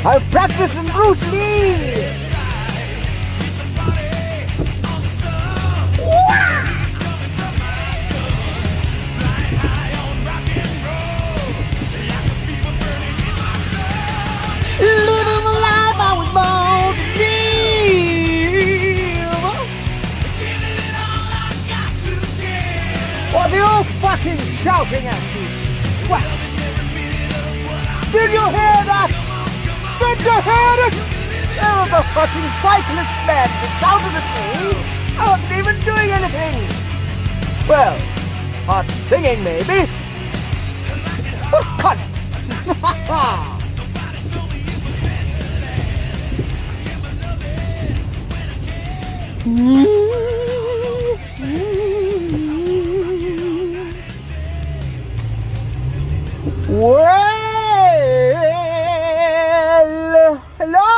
I've practiced in Bruce Lee. Living the life I was born to live. What are you fucking shouting at me? What? Did you hear that? Did you hear it? There was a fucking cyclist man that shouted at me. I wasn't even doing anything. Well, part singing maybe. Oh, cunt. Well, hello.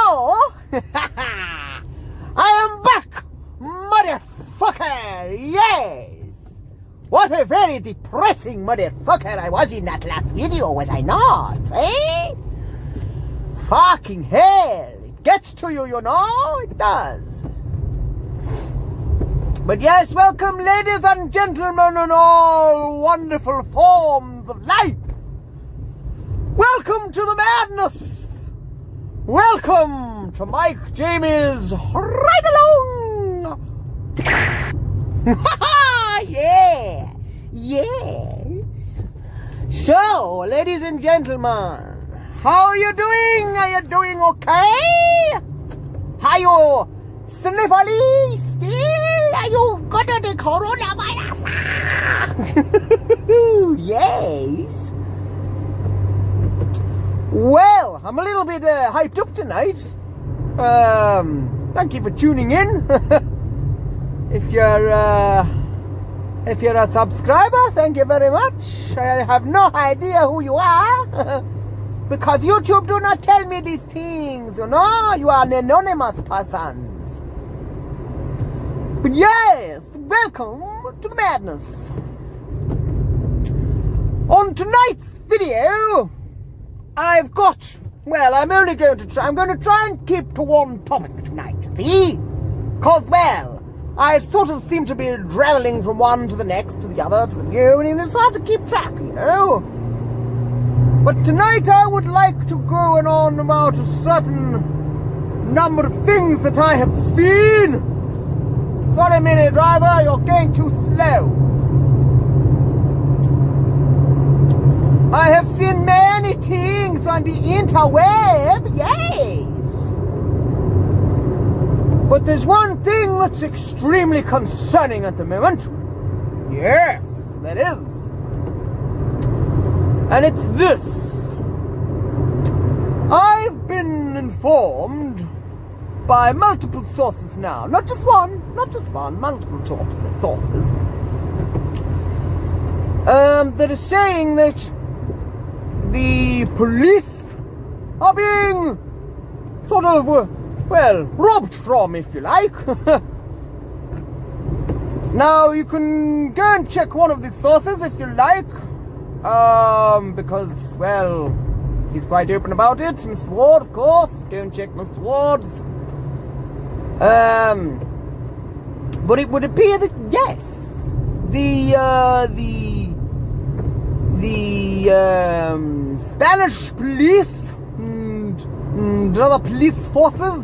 I am back, motherfucker. Yes. What a very depressing motherfucker I was in that last video, was I not? Eh? Fucking hell. It gets to you, you know? It does. But yes, welcome ladies and gentlemen in all wonderful forms of life. Welcome to the madness. Welcome to Mike Jamie's Ride Along. Yeah. Yes. So, ladies and gentlemen, how are you doing? Are you doing okay? Are you sniffly still? Are you got the coronavirus? Yes. Well, I'm a little bit hyped up tonight. Thank you for tuning in. If you're a subscriber, thank you very much. I have no idea who you are. Because YouTube do not tell me these things, you know? You are an anonymous persons. But yes, welcome to the madness. On tonight's video, I'm going to try and keep to one topic tonight, you see? Cause, well, I sort of seem to be traveling from one to the next, to the other, to the new, and it's hard to keep track, you know? But tonight I would like to go on about a certain number of things that I have seen. Sorry, Mini Driver, you're going too slow. I have seen many things on the interweb, yes. But there's one thing that's extremely concerning at the moment. Yes, that is. And it's this. I've been informed by multiple sources now. Not just one, multiple sources. That is saying that the police are being sort of, robbed from, if you like. Now, you can go and check one of these sources if you like. Because, well, he's quite open about it. Mr. Ward, of course. Go and check Mr. Ward's. But it would appear that, yes, the Spanish police and other police forces,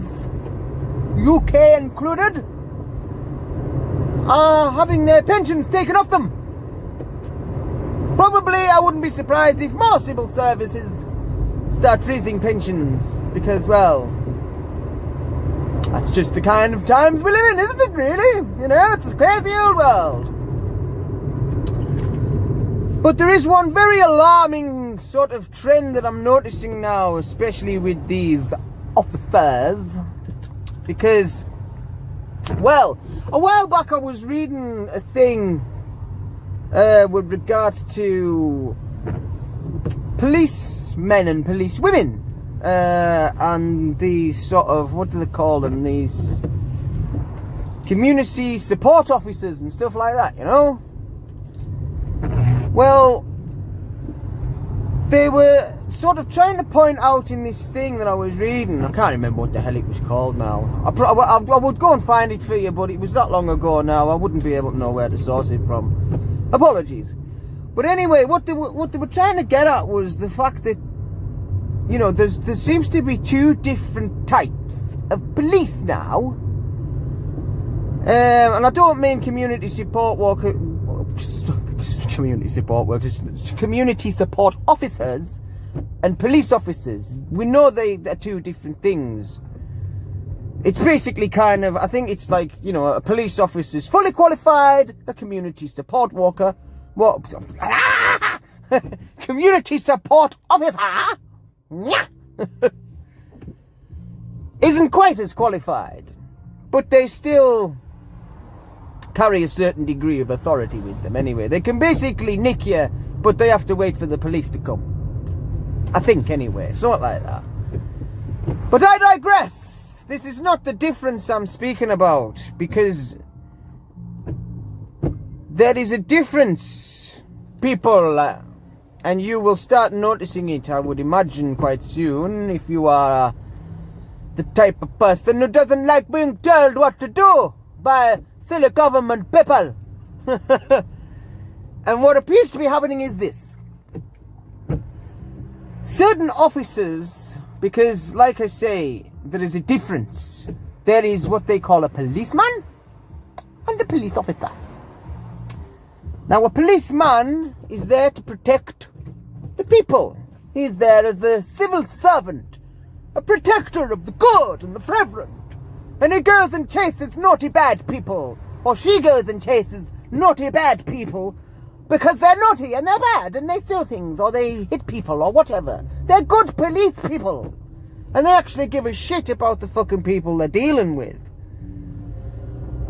UK included, are having their pensions taken off them. Probably I wouldn't be surprised if more civil services start freezing pensions, because, well, that's just the kind of times we live in, isn't it, really? You know, it's a crazy old world. But there is one very alarming sort of trend that I'm noticing now, especially with these officers, because Well, a while back I was reading a thing with regards to policemen and policewomen, and these sort of, what do they call them, these community support officers and stuff like that, you know? Well, they were sort of trying to point out in this thing that I was reading, I can't remember what the hell it was called now. I would go and find it for you, but it was that long ago now, I wouldn't be able to know where to source it from. Apologies. But anyway, what they were trying to get at was the fact that, you know, there seems to be two different types of police now. And I don't mean community support workers, community support workers, community support officers and police officers. We know they're two different things. It's basically kind of, I think it's like, you know, a police officer is fully qualified, a community support worker, what? Community support officer isn't quite as qualified, but they still carry a certain degree of authority with them anyway. They can basically nick you, but they have to wait for the police to come. I think anyway, something like that. But I digress. This is not the difference I'm speaking about, because there is a difference, people, and you will start noticing it, I would imagine, quite soon, if you are the type of person who doesn't like being told what to do by silly government people. And what appears to be happening is this. Certain officers, because like I say, there is a difference. There is what they call a policeman and a police officer. Now, a policeman is there to protect the people. He's there as a civil servant, a protector of the good and the reverend. And he goes and chases naughty bad people. Or she goes and chases naughty bad people because they're naughty and they're bad and they steal things or they hit people or whatever. They're good police people. And they actually give a shit about the fucking people they're dealing with.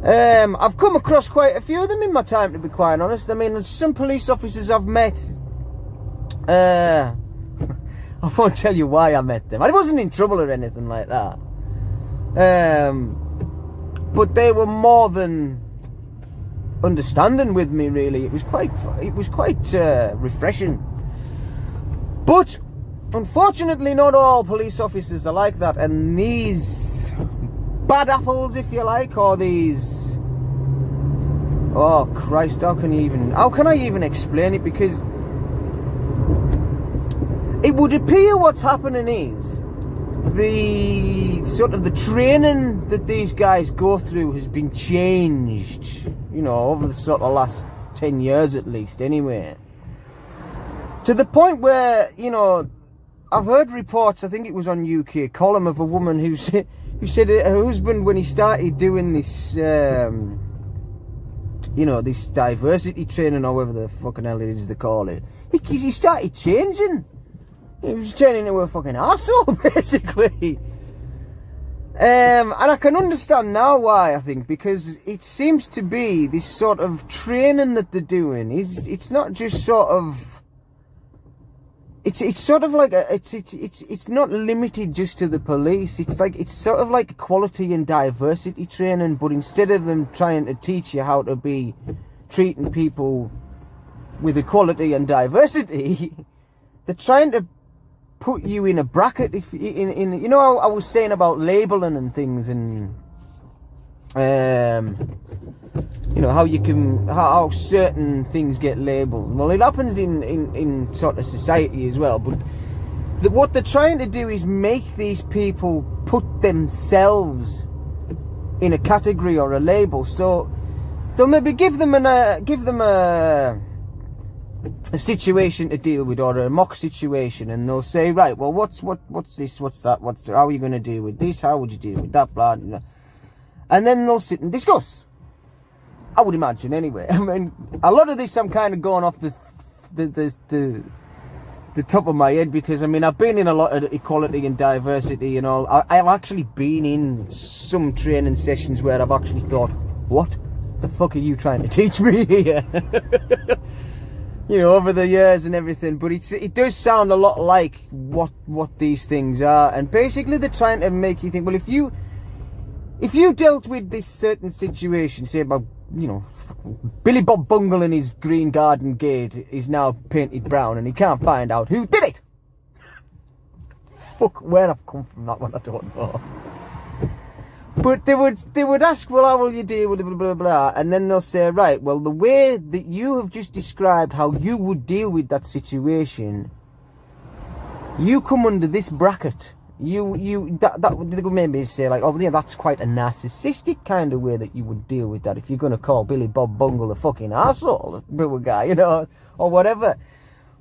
I've come across quite a few of them in my time, to be quite honest. I mean, some police officers I've met. I won't tell you why I met them. I wasn't in trouble or anything like that. But they were more than understanding with me, really. It was quite refreshing. But unfortunately, not all police officers are like that, and these bad apples, if you like, or these, oh Christ, how can I even explain it? Because it would appear what's happening is the sort of the training that these guys go through has been changed, you know, over the sort of last 10 years at least anyway, to the point where, you know, I've heard reports, I think it was on UK Column, of a woman who said her husband, when he started doing this, you know, this diversity training, or whatever the fucking hell it is they call it, he started changing. He was turning into a fucking arsehole, basically. And I can understand now why, I think, because it seems to be this sort of training that they're doing. It's not just sort of, it's sort of like it's not limited just to the police. It's sort of like equality and diversity training, but instead of them trying to teach you how to be treating people with equality and diversity, they're trying to put you in a bracket. If in you know, I was saying about labeling and things, and you know, how certain things get labelled. Well, it happens in sort of society as well, but what they're trying to do is make these people put themselves in a category or a label. So they'll maybe give them a situation to deal with, or a mock situation, and they'll say, right, well, what's this, what's that, how are you going to deal with this, how would you deal with that, blah, blah. And then they'll sit and discuss, I would imagine, anyway. I mean, a lot of this I'm kind of going off the the top of my head, because I mean I've been in a lot of equality and diversity and all. I've actually been in some training sessions where I've actually thought, what the fuck are you trying to teach me here? You know, over the years and everything. But it does sound a lot like what these things are. And basically they're trying to make you think, well, if you dealt with this certain situation, say about, you know, Billy Bob Bungle and his green garden gate is now painted brown and he can't find out who did it. Fuck, where I've come from that one, I don't know. But they would ask, well, how will you deal with it, blah, blah, blah. And then they'll say, right, well, the way that you have just described how you would deal with that situation, you come under this bracket. They would maybe say, like, oh, yeah, that's quite a narcissistic kind of way that you would deal with that if you're going to call Billy Bob Bungle a fucking arsehole, a guy, you know, or whatever.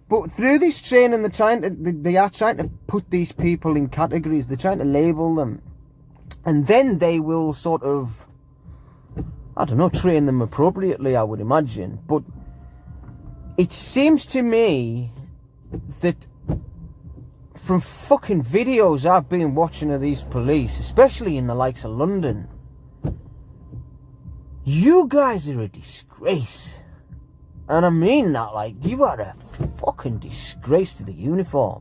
But through this training, they are trying to put these people in categories. They're trying to label them. And then they will sort of, I don't know, train them appropriately, I would imagine. But it seems to me that from fucking videos I've been watching of these police, especially in the likes of London, you guys are a disgrace. And I mean that, like, you are a fucking disgrace to the uniform.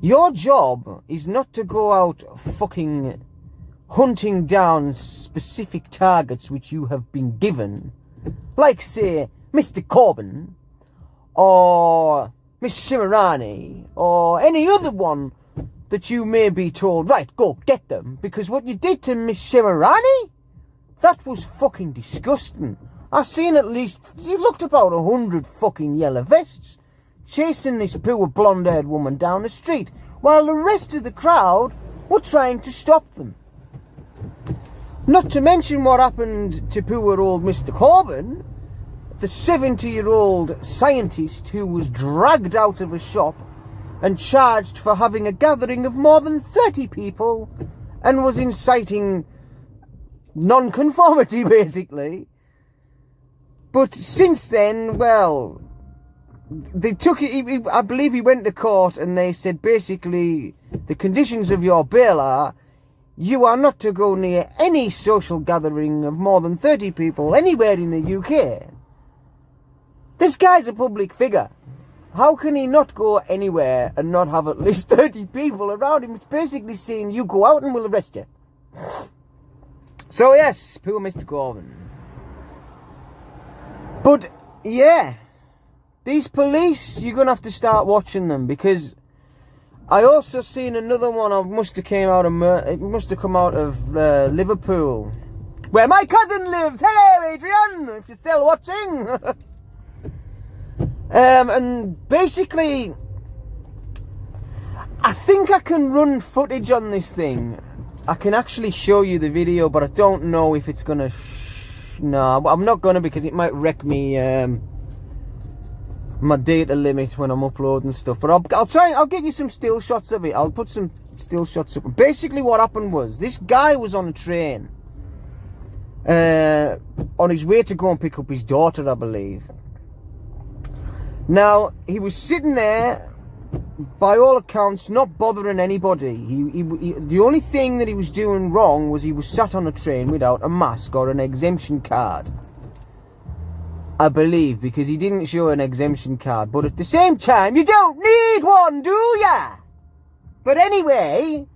Your job is not to go out fucking hunting down specific targets which you have been given, like, say, Mr. Corbyn, or Miss Shimarani, or any other one that you may be told, right, go get them. Because what you did to Miss Shimarani, that was fucking disgusting. I've seen at least, you looked about 100 fucking yellow vests chasing this poor blonde-haired woman down the street, while the rest of the crowd were trying to stop them. Not to mention what happened to poor old Mr. Corbyn, the 70-year-old scientist who was dragged out of a shop and charged for having a gathering of more than 30 people and was inciting non-conformity, basically. But since then, well, they took it, I believe he went to court and they said basically the conditions of your bail are you are not to go near any social gathering of more than 30 people anywhere in the UK. This guy's a public figure. How can he not go anywhere and not have at least 30 people around him? It's basically saying you go out and we'll arrest you. So yes, poor Mr. Corbyn. But yeah, these police, you're going to have to start watching them, because I also seen another one. It must have come out of Liverpool, where my cousin lives. Hello, Adrian, if you're still watching. And basically, I think I can run footage on this thing. I can actually show you the video, but I don't know if it's going to... No, I'm not going to, because it might wreck me... my data limit when I'm uploading stuff. But I'll get you some still shots of it. I'll put some still shots up. Basically what happened was, this guy was on a train on his way to go and pick up his daughter, I believe. Now, he was sitting there, by all accounts, not bothering anybody. The only thing that he was doing wrong was he was sat on a train without a mask or an exemption card, I believe, because he didn't show an exemption card. But at the same time, you don't need one, do ya? But anyway,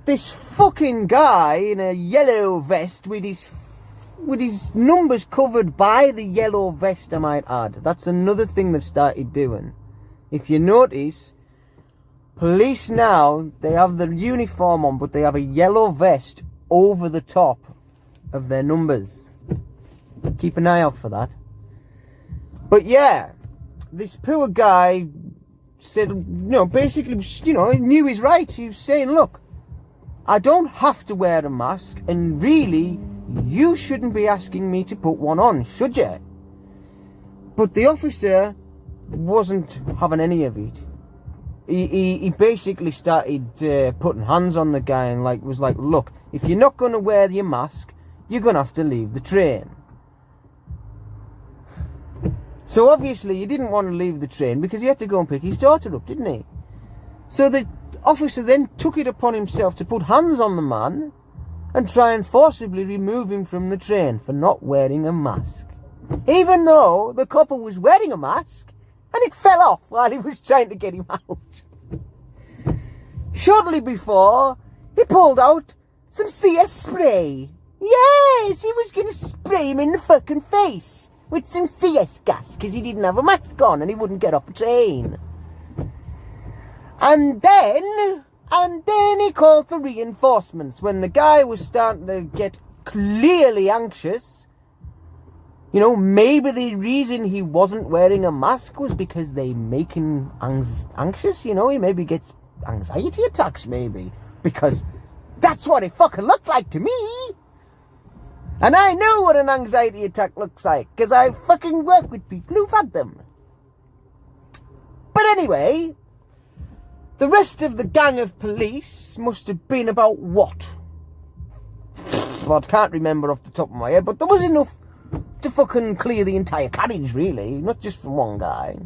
this fucking guy in a yellow vest with his numbers covered by the yellow vest, I might add. That's another thing they've started doing. If you notice, police now, they have their uniform on, but they have a yellow vest over the top of their numbers. Keep an eye out for that. But yeah, this poor guy said, basically, he knew his rights. He was saying, look, I don't have to wear a mask, and really, you shouldn't be asking me to put one on, should you? But the officer wasn't having any of it. He basically started putting hands on the guy and was like, look, if you're not going to wear your mask, you're going to have to leave the train. So obviously he didn't want to leave the train because he had to go and pick his daughter up, didn't he? So the officer then took it upon himself to put hands on the man and try and forcibly remove him from the train for not wearing a mask. Even though the couple was wearing a mask and it fell off while he was trying to get him out. Shortly before, he pulled out some CS spray. Yes, he was going to spray him in the fucking face with some CS gas because he didn't have a mask on and he wouldn't get off the train. And then he called for reinforcements when the guy was starting to get clearly anxious. You know, maybe the reason he wasn't wearing a mask was because they make him anxious. You know, he maybe gets anxiety attacks, maybe. Because that's what it fucking looked like to me. And I know what an anxiety attack looks like, because I fucking work with people who've had them. But anyway, the rest of the gang of police must have been about what? Well, I can't remember off the top of my head, but there was enough to fucking clear the entire carriage, really, not just from one guy.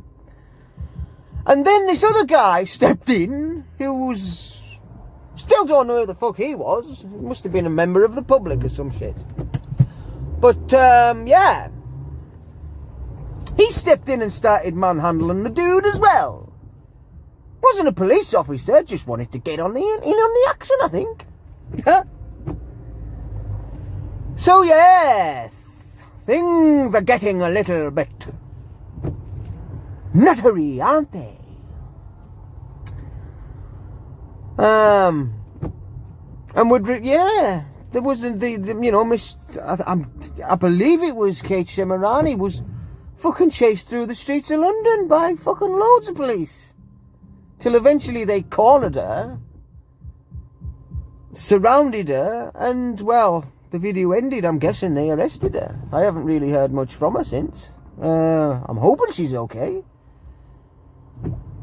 And then this other guy stepped in, who was... Still don't know who the fuck he was. He must have been a member of the public or some shit. But, yeah. He stepped in and started manhandling the dude as well. Wasn't a police officer, just wanted to get on the action, I think. So, yes. Things are getting a little bit nuttery, aren't they? And yeah, there was I believe it was Kate Shemirani was fucking chased through the streets of London by fucking loads of police. Till eventually they cornered her, surrounded her, and, well, the video ended. I'm guessing they arrested her. I haven't really heard much from her since. I'm hoping she's okay.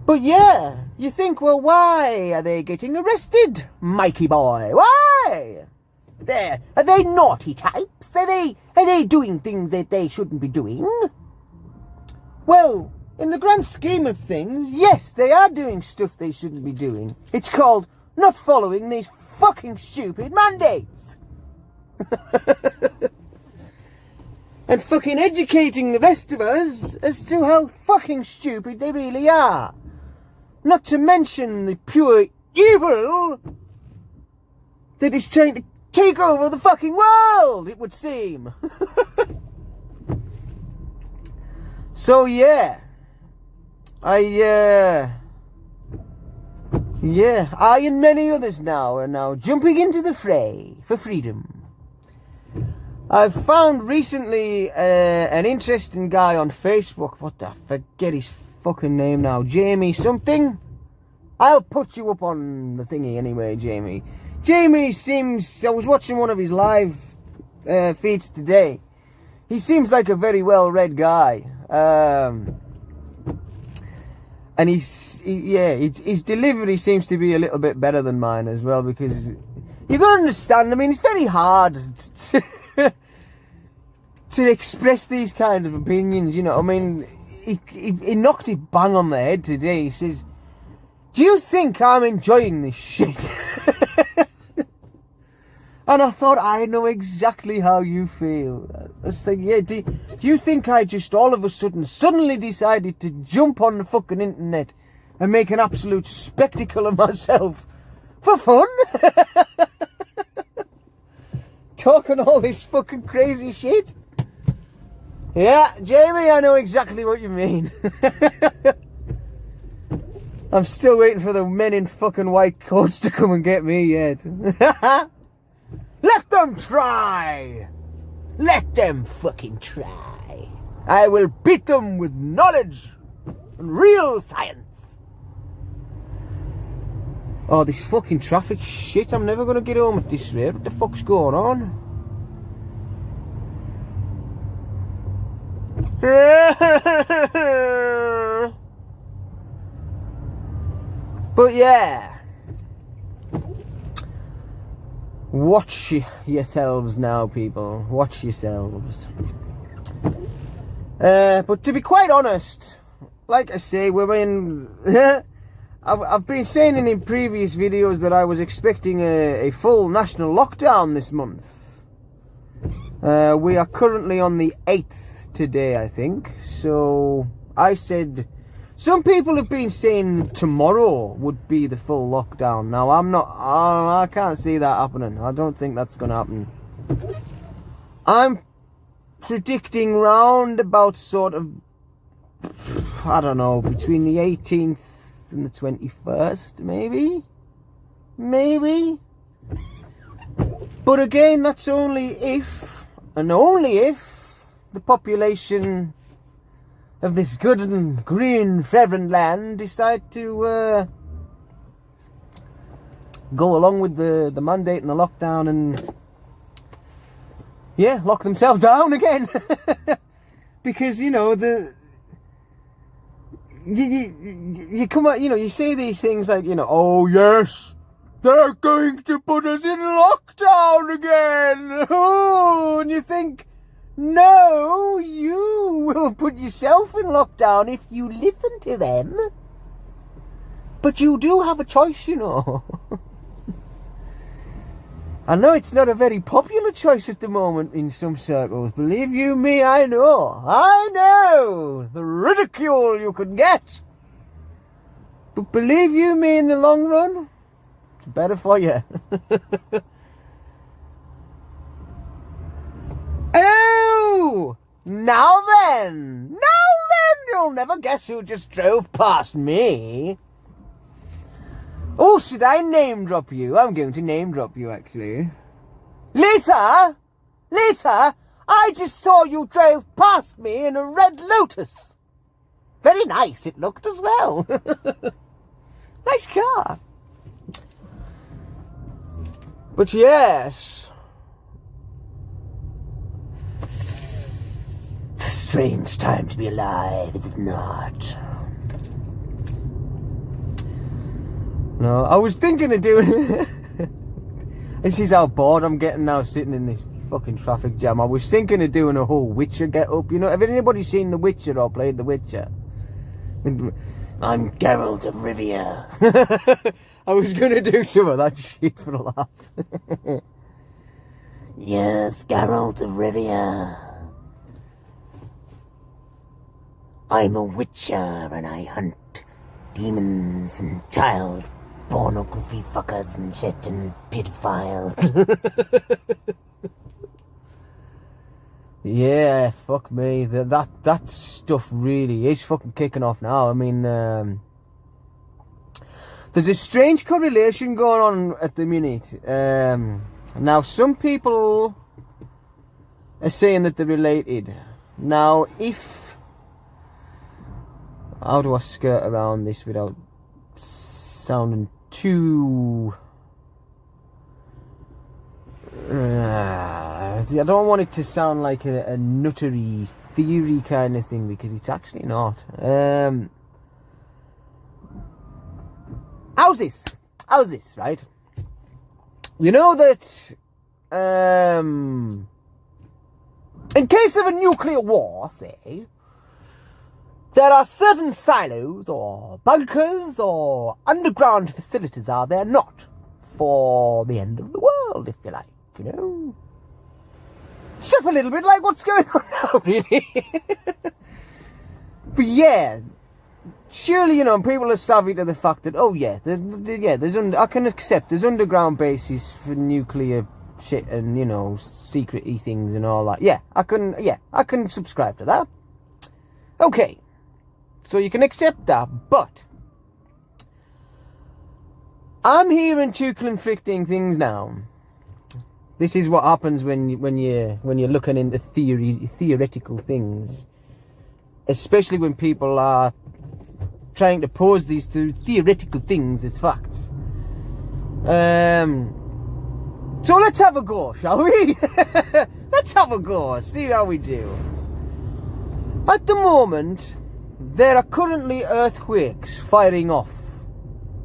But yeah, you think, well, why are they getting arrested, Mikey boy? Why? Are they naughty types? Are they doing things that they shouldn't be doing? Well, in the grand scheme of things, yes, they are doing stuff they shouldn't be doing. It's called not following these fucking stupid mandates. And fucking educating the rest of us as to how fucking stupid they really are. Not to mention the pure evil that is trying to take over the fucking world, it would seem. So yeah, I and many others now are now jumping into the fray for freedom. I've found recently an interesting guy on Facebook. Forget his fucking name now. Jamie something. I'll put you up on the thingy anyway, Jamie. Jamie seems... I was watching one of his live feeds today. He seems like a very well-read guy. And his delivery seems to be a little bit better than mine as well, because you got to understand, I mean, it's very hard to express these kind of opinions, you know. I mean, he knocked it bang on the head today. He says, do you think I'm enjoying this shit? And I thought, I know exactly how you feel. I said, yeah, do you think I just all of a suddenly decided to jump on the fucking internet and make an absolute spectacle of myself for fun? Talking all this fucking crazy shit? Yeah, Jamie, I know exactly what you mean. I'm still waiting for the men in fucking white coats to come and get me yet. Let them try! Let them fucking try. I will beat them with knowledge and real science. Oh, this fucking traffic shit. I'm never gonna get home at this rate. What the fuck's going on? But yeah, watch yourselves now, people. Watch yourselves. But to be quite honest, like I say, we're in... I've been saying in previous videos that I was expecting a full national lockdown this month. We are currently on the 8th today, I think. So I said... Some people have been saying tomorrow would be the full lockdown. Now, I can't see that happening. I don't think that's going to happen. I'm predicting round about sort of, I don't know, between the 18th and the 21st, maybe. But again, that's only if, and only if, the population of this good and green Freven land decide to go along with the mandate and the lockdown and lock themselves down again. Because, you know, you come out, you know, you say these things like, you know, oh yes, they're going to put us in lockdown again. Oh, and you think, no, you will put yourself in lockdown if you listen to them. But you do have a choice, you know. I know it's not a very popular choice at the moment in some circles. Believe you me, I know the ridicule you can get. But believe you me, in the long run, it's better for you. Oh, now then, you'll never guess who just drove past me. Oh, should I name drop you? I'm going to name drop you, actually. Lisa, I just saw you drove past me in a red Lotus. Very nice it looked as well. Nice car. But yes, it's a strange time to be alive, is it not? No, I was thinking of doing... This is how bored I'm getting now, sitting in this fucking traffic jam. I was thinking of doing a whole Witcher get-up. You know, have anybody seen The Witcher or played The Witcher? I'm Geralt of Rivia. I was going to do some of that shit for a laugh. Yes, Geralt of Rivia. I'm a Witcher and I hunt demons and child pornography fuckers and shit and pedophiles. Yeah, fuck me. That stuff really is fucking kicking off now. I mean, there's a strange correlation going on at the minute. Now, some people are saying that they're related. Now, how do I skirt around this without sounding too... I don't want it to sound like a nuttery theory kind of thing, because it's actually not. How's this, right? You know that, in case of a nuclear war, say, there are certain silos or bunkers or underground facilities, are there not, for the end of the world, if you like, you know? Stuff a little bit like what's going on now, really. But yeah, surely, you know, people are savvy to the fact that, oh yeah, I can accept there's underground bases for nuclear shit and, you know, secret-y things and all that. Yeah, I can subscribe to that. Okay. So you can accept that, but I'm hearing two conflicting things now. This is what happens when you're looking into theoretical things, especially when people are trying to pose these theoretical things as facts. So let's have a go, shall we? Let's have a go, see how we do. At the moment, there are currently earthquakes firing off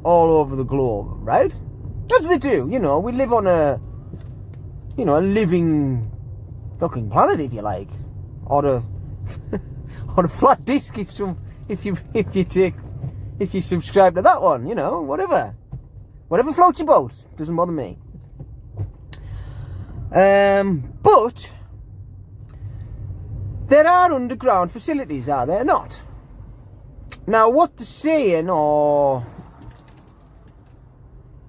all over the globe, right? As they do, you know, we live on a living fucking planet, if you like. Or on a flat disc if you subscribe to that one, you know, whatever floats your boat, doesn't bother me. But there are underground facilities, are there not? Now, what they're saying, or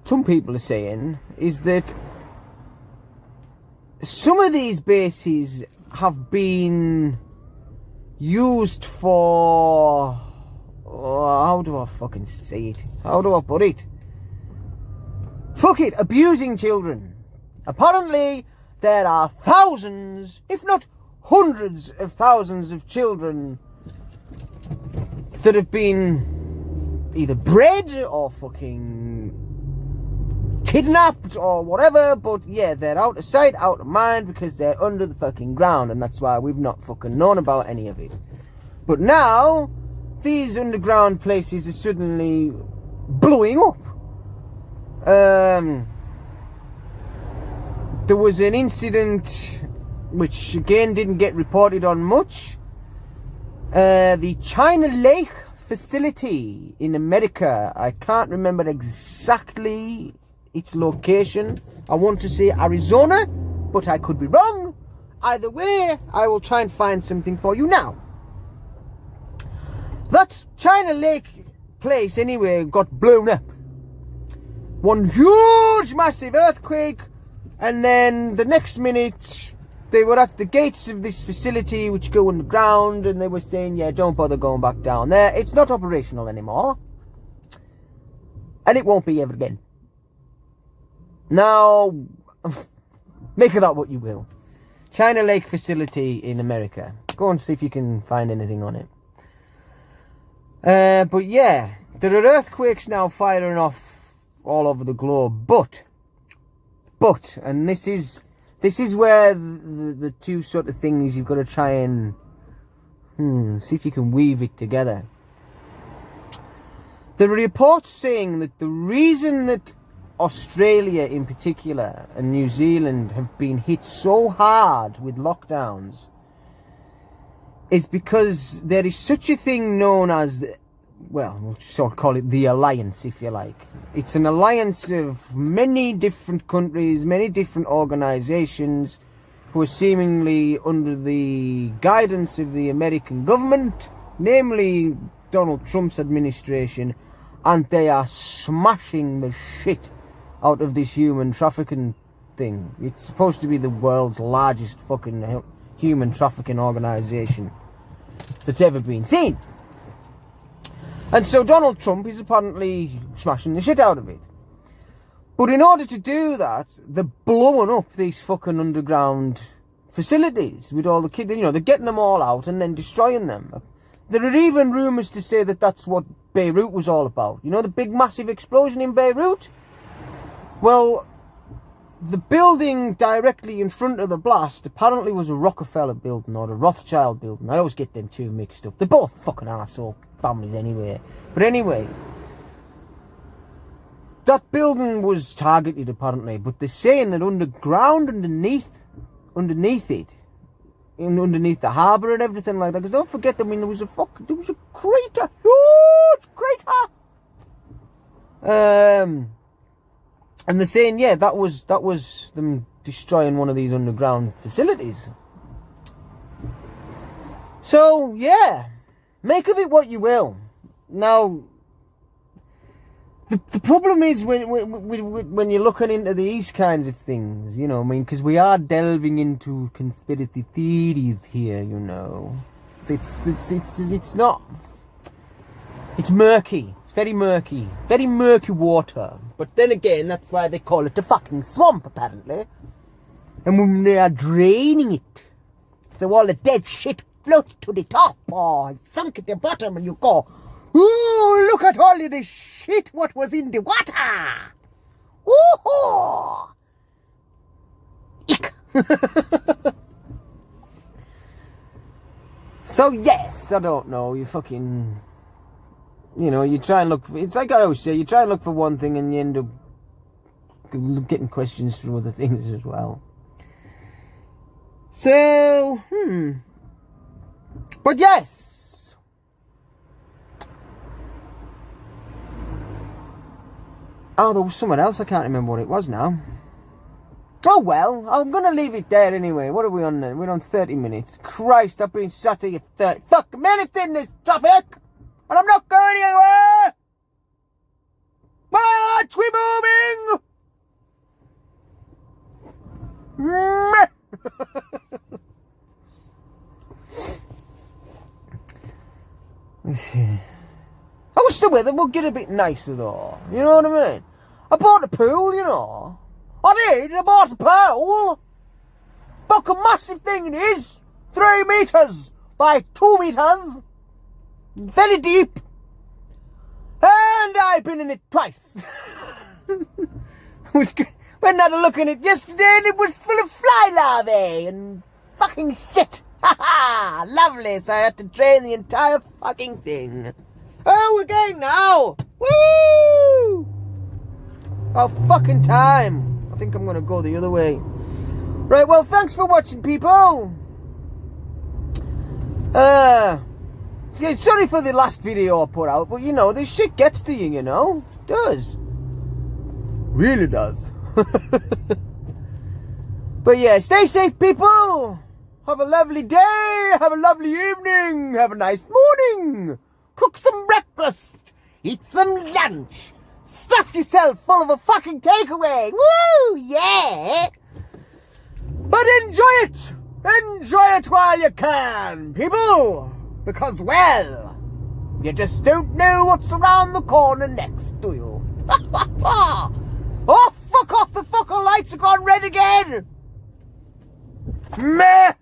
some people are saying, is that some of these bases have been used for, how do I fucking say it? How do I put it? Fuck it, abusing children. Apparently, there are thousands, if not hundreds of thousands of children that have been either bred or fucking kidnapped or whatever, but yeah, they're out of sight, out of mind, because they're under the fucking ground, and that's why we've not fucking known about any of it. But now, these underground places are suddenly blowing up. There was an incident which again didn't get reported on much. The China Lake facility in America. I can't remember exactly its location. I want to say Arizona, but I could be wrong. Either way, I will try and find something for you now. That China Lake place anyway got blown up. One huge massive earthquake, and then the next minute they were at the gates of this facility which go underground, and they were saying, yeah, don't bother going back down there. It's not operational anymore, and it won't be ever again. Now, make of that what you will. China Lake facility in America. Go and see if you can find anything on it. But yeah, there are earthquakes now firing off all over the globe. But, and this is where the two sort of things you've got to try and see if you can weave it together. There are reports saying that the reason that Australia in particular and New Zealand have been hit so hard with lockdowns is because there is such a thing known as, well, we'll sort of call it the alliance, if you like. It's an alliance of many different countries, many different organisations who are seemingly under the guidance of the American government, namely Donald Trump's administration, and they are smashing the shit out of this human trafficking thing. It's supposed to be the world's largest fucking human trafficking organisation that's ever been seen. And so Donald Trump is apparently smashing the shit out of it. But in order to do that, they're blowing up these fucking underground facilities with all the kids. You know, they're getting them all out and then destroying them. There are even rumours to say that that's what Beirut was all about. You know, the big massive explosion in Beirut? Well, the building directly in front of the blast apparently was a Rockefeller building or a Rothschild building. I always get them two mixed up. They're both fucking arsehole families anyway. But anyway, that building was targeted apparently, but they're saying that underground, underneath it, underneath the harbour and everything like that. Because don't forget, I mean, there was a crater, huge crater. And they're saying, yeah, that was them destroying one of these underground facilities. So, yeah, make of it what you will. Now, the problem is when you're looking into these kinds of things, you know, I mean, because we are delving into conspiracy theories here, you know. It's not. It's murky. It's very murky water. But then again, that's why they call it a fucking swamp, apparently. And when they are draining it, so all the dead shit floats to the top or sunk at the bottom, and you go, ooh, look at all of the shit what was in the water. Ooh! Ick. So yes, I don't know, you fucking... You know, you try and look for, it's like I always say, you try and look for one thing and you end up getting questions from other things as well. So, But yes. Oh, there was someone else. I can't remember what it was now. Oh well, I'm going to leave it there anyway. What are we on now? We're on 30 minutes. Christ, I've been sat here 30 fucking minutes in this traffic. And I'm not going anywhere. Why aren't we moving? I wish the weather would get a bit nicer though. You know what I mean? I bought a pool, you know. I bought a pool. Fucking massive thing it is. 3 meters by 2 meters. Very deep. And I've been in it twice. Went out to look in it yesterday and it was full of fly larvae and fucking shit. Ha ha! Lovely, so I had to drain the entire fucking thing. Oh, we're going now! Woo! About fucking time. I think I'm gonna go the other way. Right, well, thanks for watching, people. Sorry for the last video I put out, but you know, this shit gets to you, you know? It does. Really does. But yeah, stay safe, people. Have a lovely day. Have a lovely evening. Have a nice morning. Cook some breakfast. Eat some lunch. Stuff yourself full of a fucking takeaway. Woo! Yeah! But enjoy it! Enjoy it while you can, people! Because, well, you just don't know what's around the corner next, do you? Oh, fuck off! The fucking lights are gone red again! Meh!